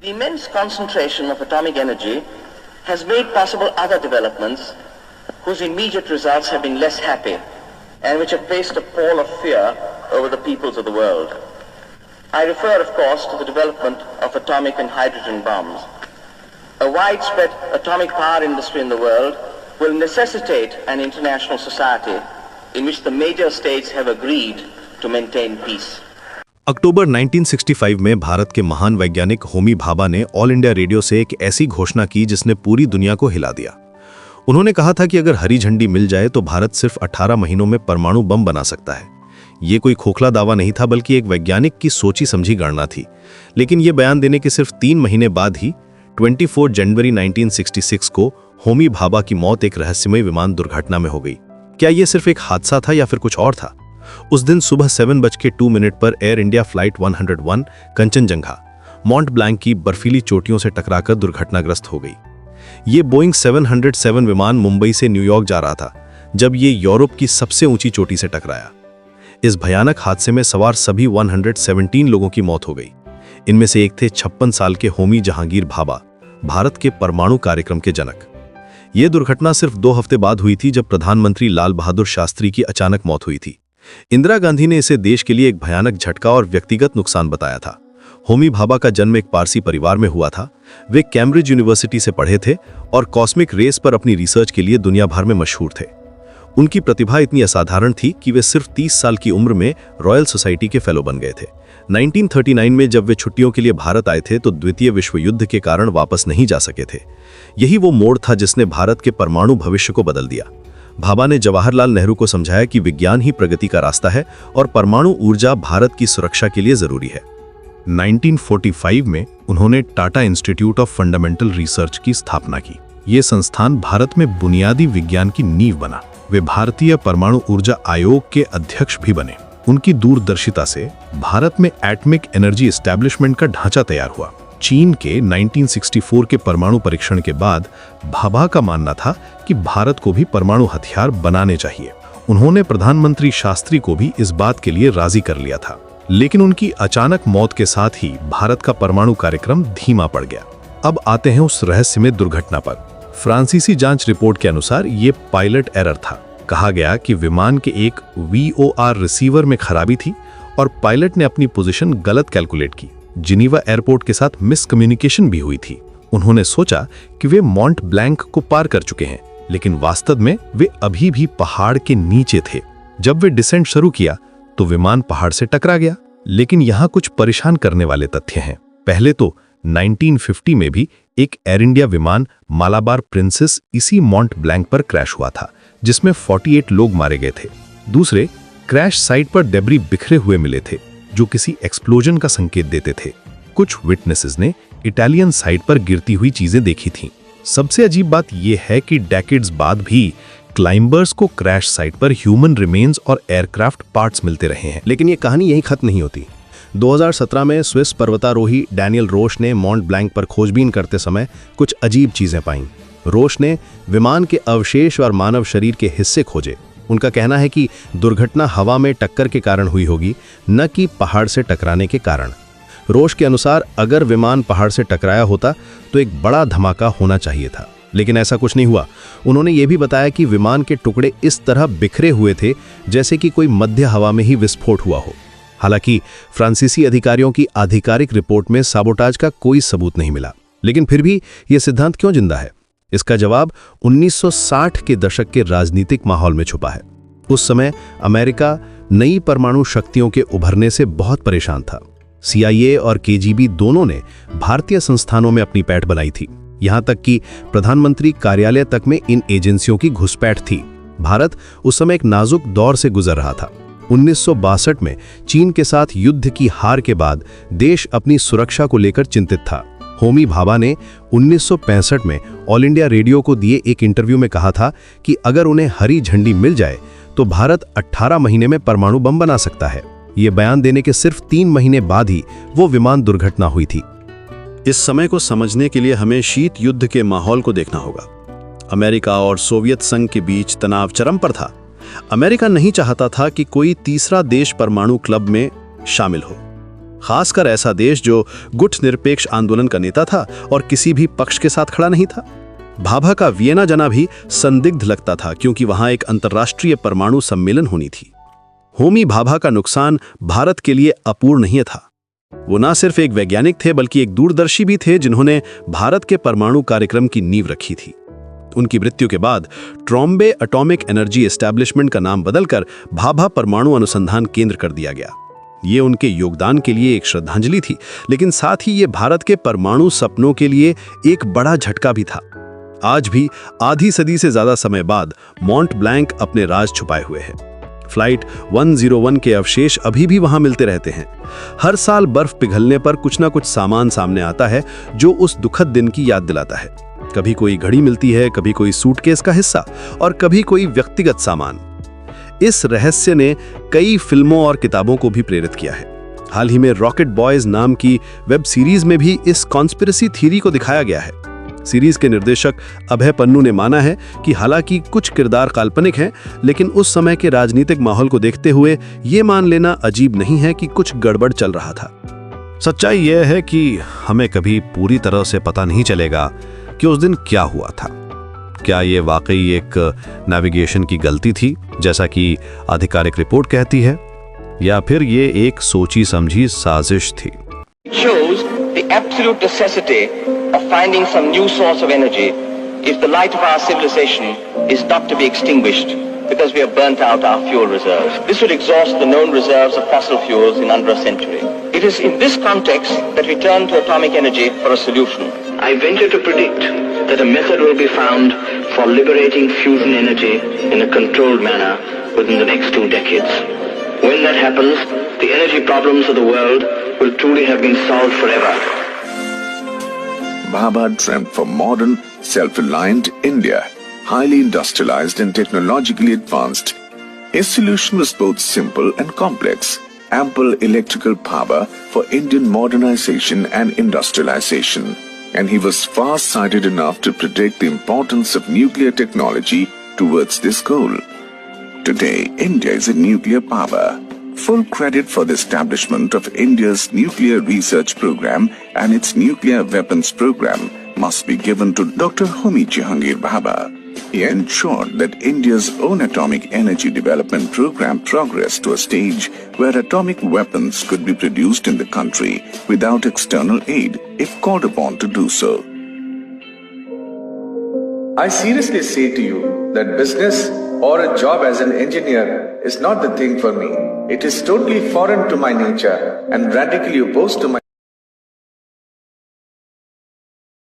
The immense concentration of atomic energy has made possible other developments whose immediate results have been less happy and which have placed a pall of fear over the peoples of the world. I refer, of course, to the development of atomic and hydrogen bombs. A widespread atomic power industry in the world will necessitate an international society in which the major states have agreed to maintain peace. अक्टूबर 1965 में भारत के महान वैज्ञानिक होमी भाभा ने all India radio से एक ऐसी घोषणा की जिसने पूरी दुनिया को हिला दिया। उन्होंने कहा था कि अगर हरी झंडी मिल जाए तो भारत सिर्फ 18 महीनों में परमाणु बम बना सकता है। ये कोई खोखला दावा नहीं था, बल्कि एक वैज्ञानिक की सोची समझी गणना थी। लेकिन ये बयान देने के सिर्फ 3 महीने बाद ही 24 जनवरी 1966 को होमी भाभा की मौत एक रहस्यमय विमान दुर्घटना में हो गई। क्या ये सिर्फ एक हादसा था या फिर कुछ और था? उस दिन सुबह 7:02 पर air India flight 101 Kanchenjunga mount blank की बर्फीली चोटियों से टकराकर दुर्घटनाग्रस्त हो गई। ये बोइंग 707 विमान मुंबई से न्यूयॉर्क जा रहा था जब ये यूरोप की सबसे ऊंची चोटी से टकराया। इस भयानक हादसे में सवार सभी 117 लोगों की मौत हो गई। इनमें से एक थे 56 साल के होमी जहांगीर भाभा, भारत के परमाणु कार्यक्रम के जनक। ये दुर्घटना सिर्फ 2 हफ्ते बाद हुई थी, जब प्रधानमंत्री लाल बहादुर शास्त्री की अचानक मौत हुई थी। इंदिरा गांधी ने इसे देश के लिए एक भयानक झटका और व्यक्तिगत नुकसान बताया था। होमी भाभा का जन्म एक पारसी परिवार में हुआ था। वे कैम्ब्रिज यूनिवर्सिटी से पढ़े थे और कॉस्मिक रेस पर अपनी रिसर्च के लिए दुनिया भर में मशहूर थे। उनकी प्रतिभा इतनी असाधारण थी कि वे सिर्फ 30 साल की उम्र में रॉयल सोसाइटी के फेलो बन गए थे। 1939 में जब वे छुट्टियों के लिए भारत आए थे तो द्वितीय विश्व युद्ध के कारण वापस नहीं जा सके थे। यही वो मोड़ था जिसने भारत के परमाणु भविष्य को बदल दिया। भाभा ने जवाहरलाल नेहरू को समझाया कि विज्ञान ही प्रगति का रास्ता है और परमाणु ऊर्जा भारत की सुरक्षा के लिए जरूरी है। 1945 में उन्होंने Tata institute of fundamental research की स्थापना की। ये संस्थान भारत में बुनियादी विज्ञान की नींव बना। वे भारतीय परमाणु ऊर्जा आयोग के अध्यक्ष भी बने। उनकी दूरदर्शिता से भारत में एटॉमिक एनर्जी एस्टैब्लिशमेंट का ढांचा तैयार हुआ। चीन के 1964 के परमाणु परीक्षण के बाद भाभा का मानना था कि भारत को भी परमाणु हथियार बनाने चाहिए। उन्होंने प्रधानमंत्री शास्त्री को भी इस बात के लिए राजी कर लिया था। लेकिन उनकी अचानक मौत के साथ ही भारत का परमाणु कार्यक्रम धीमा पड़ गया। अब आते हैं उस रहस्यमय दुर्घटना पर। फ्रांसीसी जांच रिपोर्ट के अनुसार ये पायलट एरर था। कहा गया कि विमान के एक VOR रिसीवर में खराबी थी और पायलट ने अपनी पोजीशन गलत कैलकुलेट की। जिनीवा एयरपोर्ट के साथ मिसकम्युनिकेशन भी हुई थी। उन्होंने सोचा कि वे माउंट ब्लैंक को पार कर चुके हैं, लेकिन वास्तव में वे अभी भी पहाड़ के नीचे थे। जब वे डिसेंट शुरू किया तो विमान पहाड़ से टकरा गया। लेकिन यहाँ कुछ परेशान करने वाले तथ्य हैं। पहले तो 1950 में भी एक एयर इंडिया विमान मालाबार प्रिंसेस इसी माउंट ब्लैंक पर क्रैश हुआ था, जिसमें 48 लोग मारे गए थे। दूसरे, क्रैश साइट पर डेब्री बिखरे हुए मिले थे जो किसी एक्सप्लोजन का संकेत देते थे। कुछ विटनेसेस ने इटालियन साइट पर गिरती हुई चीजें देखी थीं। सबसे अजीब बात यह है कि डेकेड्स बाद भी क्लाइंबर्स को क्रैश साइट पर ह्यूमन रिमेन्स और एयरक्राफ्ट पार्ट्स मिलते रहे हैं। लेकिन ये कहानी यहीं खत्म नहीं होती। 2017 में स्विस पर्वतारोही डैनियल रोश ने माउंट ब्लैंक पर खोजबीन करते समय कुछ अजीब चीजें पाईं। रोश ने विमान के अवशेष और मानव शरीर के हिस्से खोजे। उनका कहना है कि दुर्घटना हवा में टक्कर के कारण हुई होगी, न कि पहाड़ से टकराने के कारण। रोश के अनुसार अगर विमान पहाड़ से टकराया होता तो एक बड़ा धमाका होना चाहिए था, लेकिन ऐसा कुछ नहीं हुआ। उन्होंने ये भी बताया कि विमान के टुकड़े इस तरह बिखरे हुए थे जैसे कि कोई मध्य हवा में ही विस्फोट हुआ हो। हालांकि फ्रांसीसी अधिकारियों की आधिकारिक रिपोर्ट में साबोटाज का कोई सबूत नहीं मिला। लेकिन फिर भी यह सिद्धांत क्यों जिंदा है? इसका जवाब 1960 के दशक के राजनीतिक माहौल में छुपा है। उस समय अमेरिका नई परमाणु शक्तियों के उभरने से बहुत परेशान था। CIA और KGB दोनों ने भारतीय संस्थानों में अपनी पैठ बनाई थी। यहां तक कि प्रधानमंत्री कार्यालय तक में इन एजेंसियों की घुसपैठ थी। भारत उस समय एक नाजुक दौर से गुजर रहा था। 1962 में चीन के साथ युद्ध की हार के बाद देश अपनी सुरक्षा को लेकर चिंतित था। होमी भाभा ने 1965 में ऑल इंडिया रेडियो को दिए एक इंटरव्यू में कहा था कि अगर उन्हें हरी झंडी मिल जाए तो भारत 18 महीने में परमाणु बम बना सकता है। ये बयान देने के सिर्फ 3 महीने बाद ही वो विमान दुर्घटना हुई थी। इस समय को समझने के लिए हमें शीत युद्ध के माहौल को देखना होगा। अमेरिका और सोवियत संघ के बीच तनाव चरम पर था। अमेरिका नहीं चाहता था कि कोई तीसरा देश परमाणु क्लब में शामिल हो। खासकर ऐसा देश जो गुट निरपेक्ष आंदोलन का नेता था और किसी भी पक्ष के साथ खड़ा नहीं था। भाभा का वियना जाना भी संदिग्ध लगता था क्योंकि वहां एक अंतर्राष्ट्रीय परमाणु सम्मेलन होनी थी। होमी भाभा का नुकसान भारत के लिए अपूर्ण नहीं था। वो न सिर्फ एक वैज्ञानिक थे बल्कि एक दूरदर्शी भी थे जिन्होंने भारत के परमाणु कार्यक्रम की नींव रखी थी। उनकी मृत्यु के बाद ट्रॉम्बे एटॉमिक एनर्जी एस्टैब्लिशमेंट का नाम बदलकर भाभा परमाणु अनुसंधान केंद्र कर दिया गया। ये उनके योगदान के लिए एक श्रद्धांजलि थी, लेकिन साथ ही ये भारत के परमाणु सपनों के लिए एक बड़ा झटका भी था। आज भी आधी सदी से ज्यादा समय बाद मॉन्ट ब्लैंक अपने राज छुपाए हुए है। फ्लाइट 101 के अवशेष अभी भी वहां मिलते रहते हैं। हर साल बर्फ पिघलने पर कुछ ना कुछ सामान सामने आता है जो उस दुखद दिन की याद दिलाता है। कभी कोई घड़ी मिलती है, कभी कोई सूटकेस का हिस्सा और कभी कोई व्यक्तिगत सामान। इस रहस्य ने कई फिल्मों और किताबों को भी प्रेरित किया है। हाल ही में रॉकेट बॉयज नाम की वेब सीरीज में भी इस कॉन्स्पिरेसी थ्योरी को दिखाया गया है। सीरीज के निर्देशक अभय पन्नू ने माना है कि हालांकि कुछ किरदार काल्पनिक हैं, लेकिन उस समय के राजनीतिक माहौल को देखते हुए ये मान लेना अजीब नहीं है कि कुछ गड़बड़ चल रहा था। सच्चाई यह है कि हमें कभी पूरी तरह से पता नहीं चलेगा कि उस दिन क्या हुआ था। क्या ये वाकई एक नेविगेशन की गलती थी जैसा कि आधिकारिक रिपोर्ट कहती है, या फिर ये एक सोची समझी साजिश थी। shows the absolute necessity of finding some new source of energy if the light of our civilization is not to be extinguished because we have burnt out our fuel reserves. This would exhaust the known reserves of fossil fuels in under a century. It is in this context that we turn to atomic energy for a solution. I venture to predict that a method will be found for liberating fusion energy in a controlled manner within the next 2 decades. When that happens, the energy problems of the world will truly have been solved forever. Bhabha dreamt for modern, self-reliant India, highly industrialized and technologically advanced. His solution was both simple and complex. Ample electrical power for Indian modernization and industrialization. And he was far-sighted enough to predict the importance of nuclear technology towards this goal. Today, India is a nuclear power. Full credit for the establishment of India's nuclear research program and its nuclear weapons program must be given to Dr. Homi Jehangir Bhabha. He ensured that India's own atomic energy development program progressed to a stage where atomic weapons could be produced in the country without external aid if called upon to do so. I seriously say to you that business or a job as an engineer is not the thing for me. It is totally foreign to my nature and radically opposed to my